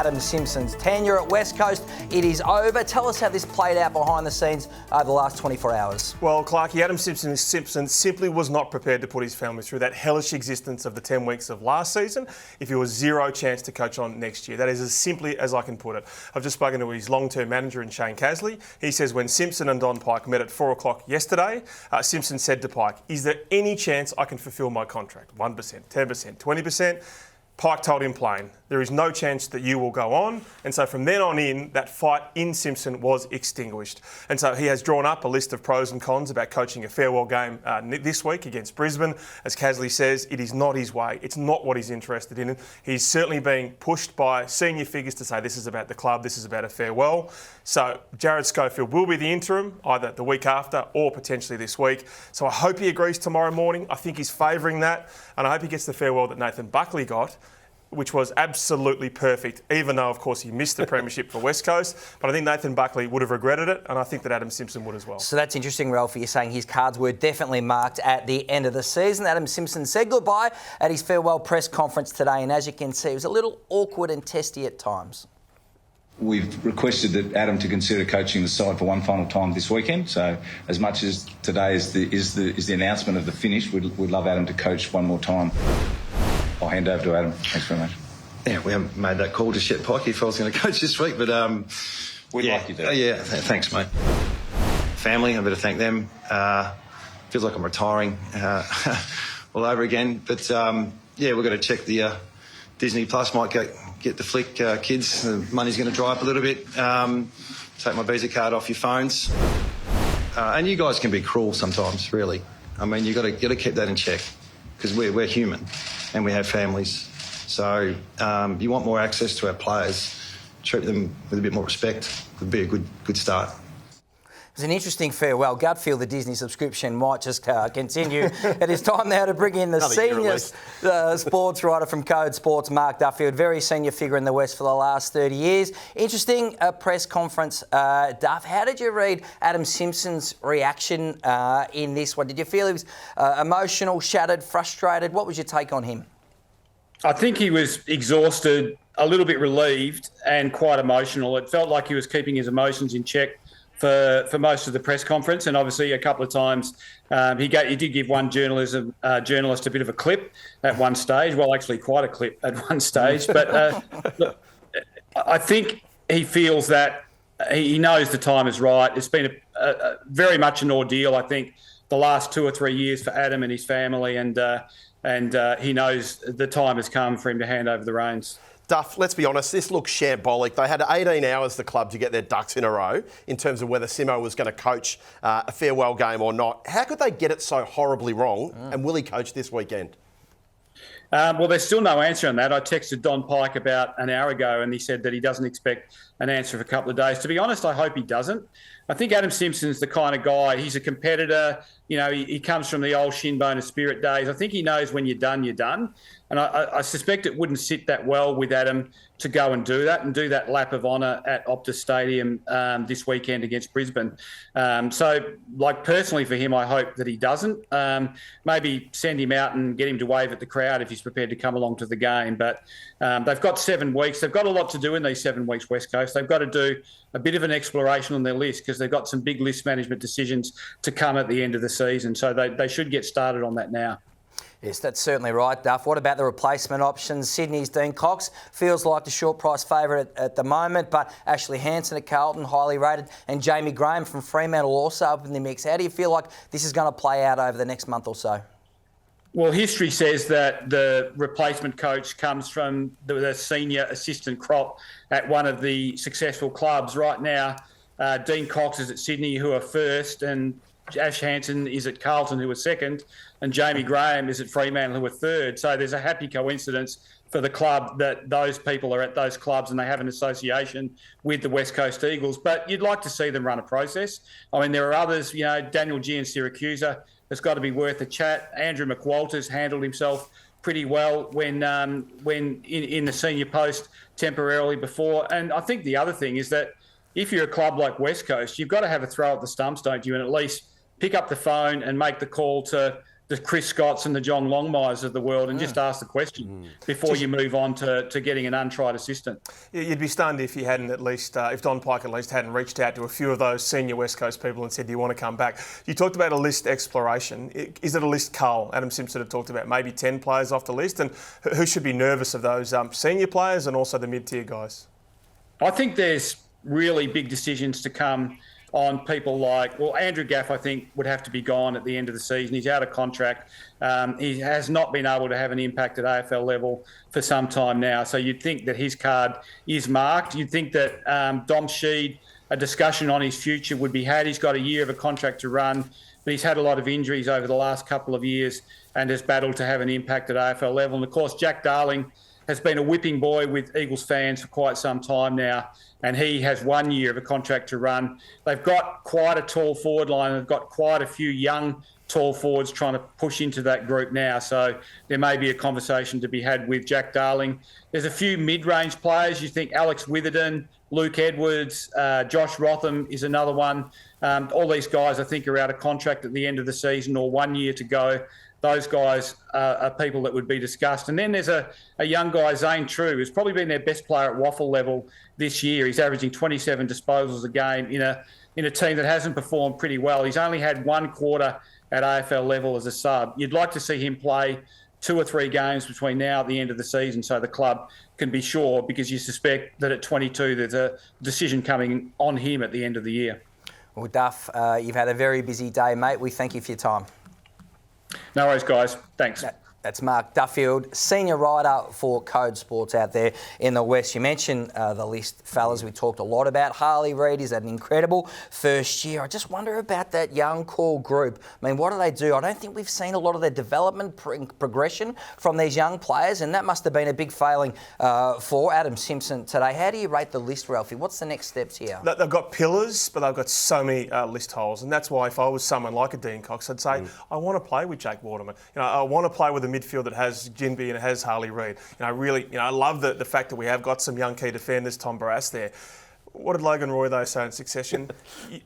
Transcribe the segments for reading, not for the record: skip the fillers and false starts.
Adam Simpson's tenure at West Coast. It is over. Tell us how this played out behind the scenes over the last 24 hours. Well, Clarkie, Adam Simpson simply was not prepared to put his family through that hellish existence of the 10 weeks of last season if he was zero chance to coach on next year. That is as simply as I can put it. I've just spoken to his long-term manager in Shane Casley. He says when Simpson and Don Pike met at 4 o'clock yesterday, Simpson said to Pike, "Is there any chance I can fulfil my contract? 1%, 10%, 20%? Pike told him plain, there is no chance that you will go on. And so from then on in, that fight in Simpson was extinguished. And so he has drawn up a list of pros and cons about coaching a farewell game this week against Brisbane. As Casley says, it is not his way. It's not what he's interested in. He's certainly being pushed by senior figures to say this is about the club, this is about a farewell. So Jared Schofield will be the interim, either the week after or potentially this week. So I hope he agrees tomorrow morning. I think he's favouring that. And I hope he gets the farewell that Nathan Buckley got, which was absolutely perfect, even though, of course, he missed the premiership for West Coast. But I think Nathan Buckley would have regretted it, and I think that Adam Simpson would as well. So that's interesting, Ralph. You're saying his cards were definitely marked at the end of the season. Adam Simpson said goodbye at his farewell press conference today, and as you can see, it was a little awkward and testy at times. We've requested that Adam to consider coaching the side for one final time this weekend. So, as much as today is the announcement of the finish, we'd love Adam to coach one more time. I'll hand over to Adam. Thanks very much. Yeah, we haven't made that call just yet, Pikey, if I was going to coach this week, but we'd like you to. Yeah, thanks, mate. Family, I better thank them. Feels like I'm retiring all over again, but we've got to check the Disney Plus. Might get the flick, kids. The money's going to dry up a little bit. Take my Visa card off your phones, and you guys can be cruel sometimes. Really, I mean, you got to keep that in check because we're human. And we have families. So you want more access to our players, treat them with a bit more respect, would be a good start. It was an interesting farewell. Gut feel the Disney subscription might just continue. It is time now to bring in the senior sports writer from Code Sports, Mark Duffield, very senior figure in the West for the last 30 years. Interesting press conference, Duff. How did you read Adam Simpson's reaction in this one? Did you feel he was emotional, shattered, frustrated? What was your take on him? I think he was exhausted, a little bit relieved and quite emotional. It felt like he was keeping his emotions in check for most of the press conference, and obviously a couple of times he did give one journalist a bit of a clip at one stage. Well, actually quite a clip at one stage. But look, I think he feels that he knows the time is right. It's been a very much an ordeal, I think, the last 2 or 3 years for Adam and his family, and he knows the time has come for him to hand over the reins. Duff, let's be honest, this looks shambolic. They had 18 hours, the club, to get their ducks in a row in terms of whether Simo was going to coach a farewell game or not. How could they get it so horribly wrong? And will he coach this weekend? Well, there's still no answer on that. I texted Don Pike about an hour ago and he said that he doesn't expect an answer for a couple of days. To be honest, I hope he doesn't. I think Adam Simpson's the kind of guy, he's a competitor. You know, he comes from the old shinbone of Spirit days. I think he knows when you're done, you're done. And I suspect it wouldn't sit that well with Adam to go and do that lap of honour at Optus Stadium this weekend against Brisbane. So, personally for him, I hope that he doesn't. Maybe send him out and get him to wave at the crowd if he's prepared to come along to the game. But they've got 7 weeks. They've got a lot to do in these 7 weeks, West Coast. They've got to do a bit of an exploration on their list because they've got some big list management decisions to come at the end of the season. So they should get started on that now. Yes, that's certainly right, Duff. What about the replacement options? Sydney's Dean Cox feels like the short price favourite at the moment, but Ashley Hansen at Carlton, highly rated, and Jamie Graham from Fremantle also up in the mix. How do you feel like this is going to play out over the next month or so? Well, history says that the replacement coach comes from the senior assistant crop at one of the successful clubs. Right now, Dean Cox is at Sydney, who are first, and Ash Hansen is at Carlton, who are second, and Jamie Graham is at Fremantle, who are third. So there's a happy coincidence for the club that those people are at those clubs and they have an association with the West Coast Eagles. But you'd like to see them run a process. I mean, there are others, Daniel G and Syracusa has got to be worth a chat. Andrew McWalters handled himself pretty well when in the senior post temporarily before. And I think the other thing is that if you're a club like West Coast, you've got to have a throw at the stumps, don't you? And at least pick up the phone and make the call to the Chris Scotts and the John Longmires of the world and just ask the question before you move on to getting an untried assistant. You'd be stunned if you hadn't at least, if Don Pike at least hadn't reached out to a few of those senior West Coast people and said, do you want to come back? You talked about a list exploration. Is it a list Carl, Adam Simpson have talked about, maybe 10 players off the list? And who should be nervous of those senior players and also the mid-tier guys? I think there's really big decisions to come on people like, well, Andrew Gaff, I think, would have to be gone at the end of the season. He's out of contract. He has not been able to have an impact at AFL level for some time now. So you'd think that his card is marked. You'd think that Dom Sheed, a discussion on his future would be had. He's got a year of a contract to run, but he's had a lot of injuries over the last couple of years and has battled to have an impact at AFL level. And, of course, Jack Darling has been a whipping boy with Eagles fans for quite some time now, and he has 1 year of a contract to run. They've got quite a tall forward line. They've got quite a few young tall forwards trying to push into that group now, so there may be a conversation to be had with Jack Darling. There's a few mid-range players. You think Alex Witherden, Luke Edwards, Josh Rotham is another one. All these guys, I think, are out of contract at the end of the season or 1 year to go. Those guys are people that would be discussed. And then there's a young guy, Zane True, who's probably been their best player at waffle level this year. He's averaging 27 disposals a game in a team that hasn't performed pretty well. He's only had 1 quarter at AFL level as a sub. You'd like to see him play 2 or 3 games between now and the end of the season so the club can be sure, because you suspect that at 22 there's a decision coming on him at the end of the year. Well, Duff, you've had a very busy day, mate. We thank you for your time. No worries, guys. Thanks. That's Mark Duffield, senior writer for Code Sports out there in the West. You mentioned the list, fellas. We talked a lot about Harley Reid. He's had an incredible first year. I just wonder about that young core group. I mean, what do they do? I don't think we've seen a lot of their development progression from these young players, and that must have been a big failing for Adam Simpson today. How do you rate the list, Ralphie? What's the next steps here? They've got pillars, but they've got so many list holes, and that's why if I was someone like a Dean Cox, I'd say, I want to play with Jake Waterman. I want to play with a midfield that has Ginbey and has Harley Reid. I love the fact that we have got some young key defenders, Tom Barrass there. What did Logan Roy, though, say in Succession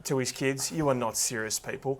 to his kids? You are not serious people.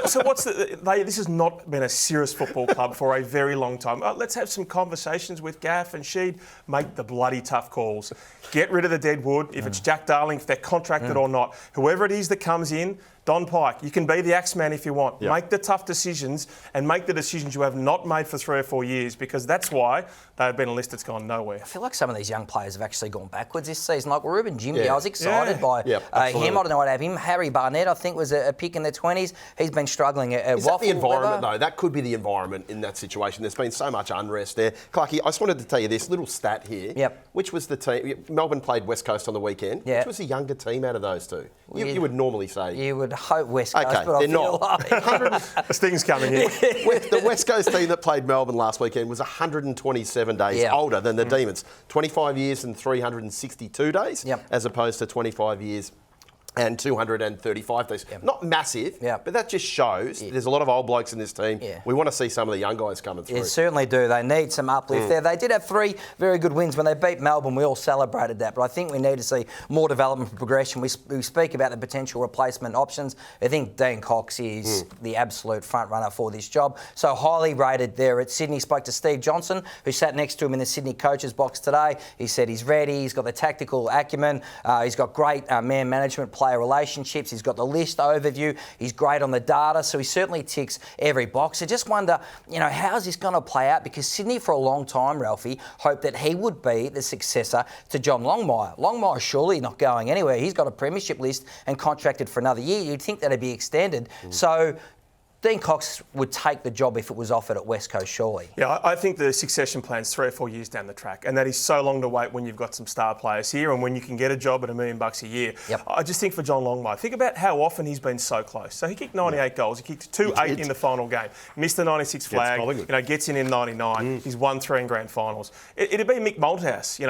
So this has not been a serious football club for a very long time. Let's have some conversations with Gaff and Sheed. Make the bloody tough calls. Get rid of the dead wood. If it's Jack Darling, if they're contracted or not. Whoever it is that comes in, Don Pike, you can be the Axeman if you want. Yep. Make the tough decisions and make the decisions you have not made for 3 or 4 years, because that's why they've been a list that's gone nowhere. I feel like some of these young players have actually gone backwards this season. Like Ruben Ginbey, I was excited by him. I don't know what I have him. Harry Barnett, I think, was a pick in the 20s. He's been struggling at Is Waffle. That the environment, though? That could be the environment in that situation. There's been so much unrest there. Clarkie, I just wanted to tell you this little stat here. Yep. Which was the team? Melbourne played West Coast on the weekend. Yep. Which was the younger team out of those two? You would normally say. You would hope West Coast. Okay, but they're not. Sting's coming in. The West Coast team that played Melbourne last weekend was 127 days older than the Demons. 25 years and 362 days, as opposed to 25 years and 235 days. Not massive, but that just shows there's a lot of old blokes in this team. We want to see some of the young guys coming through. Yeah, certainly do. They need some uplift there. They did have 3 very good wins when they beat Melbourne. We all celebrated that, but I think we need to see more development and progression. We speak about the potential replacement options. I think Dean Cox is the absolute front runner for this job. So highly rated there at Sydney. Spoke to Steve Johnson, who sat next to him in the Sydney coaches box today. He said he's ready. He's got the tactical acumen. He's got great man management, player relationships. He's got the list overview. He's great on the data, so he certainly ticks every box. I just wonder, how's this going to play out? Because Sydney, for a long time, Ralphie, hoped that he would be the successor to John Longmire. Longmire's surely not going anywhere. He's got a premiership list and contracted for another year. You'd think that'd be extended. So Dean Cox would take the job if it was offered at West Coast, surely. Yeah, I think the succession plan's 3 or 4 years down the track, and that is so long to wait when you've got some star players here and when you can get a job at $1 million a year. I just think for John Longmire, think about how often he's been so close. So he kicked 98 goals. He kicked 2-8 in the final game. Missed the 96 flag. Gets in 99. He's won 3 in grand finals. It'd be Mick Malthouse.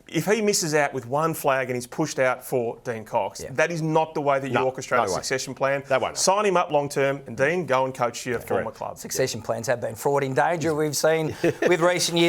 If he misses out with 1 flag and he's pushed out for Dean Cox, that is not the way that you orchestrate a succession plan. Sign him up long term, and Dean, go and coach your former club. Succession plans have been fraught in danger, we've seen with recent years.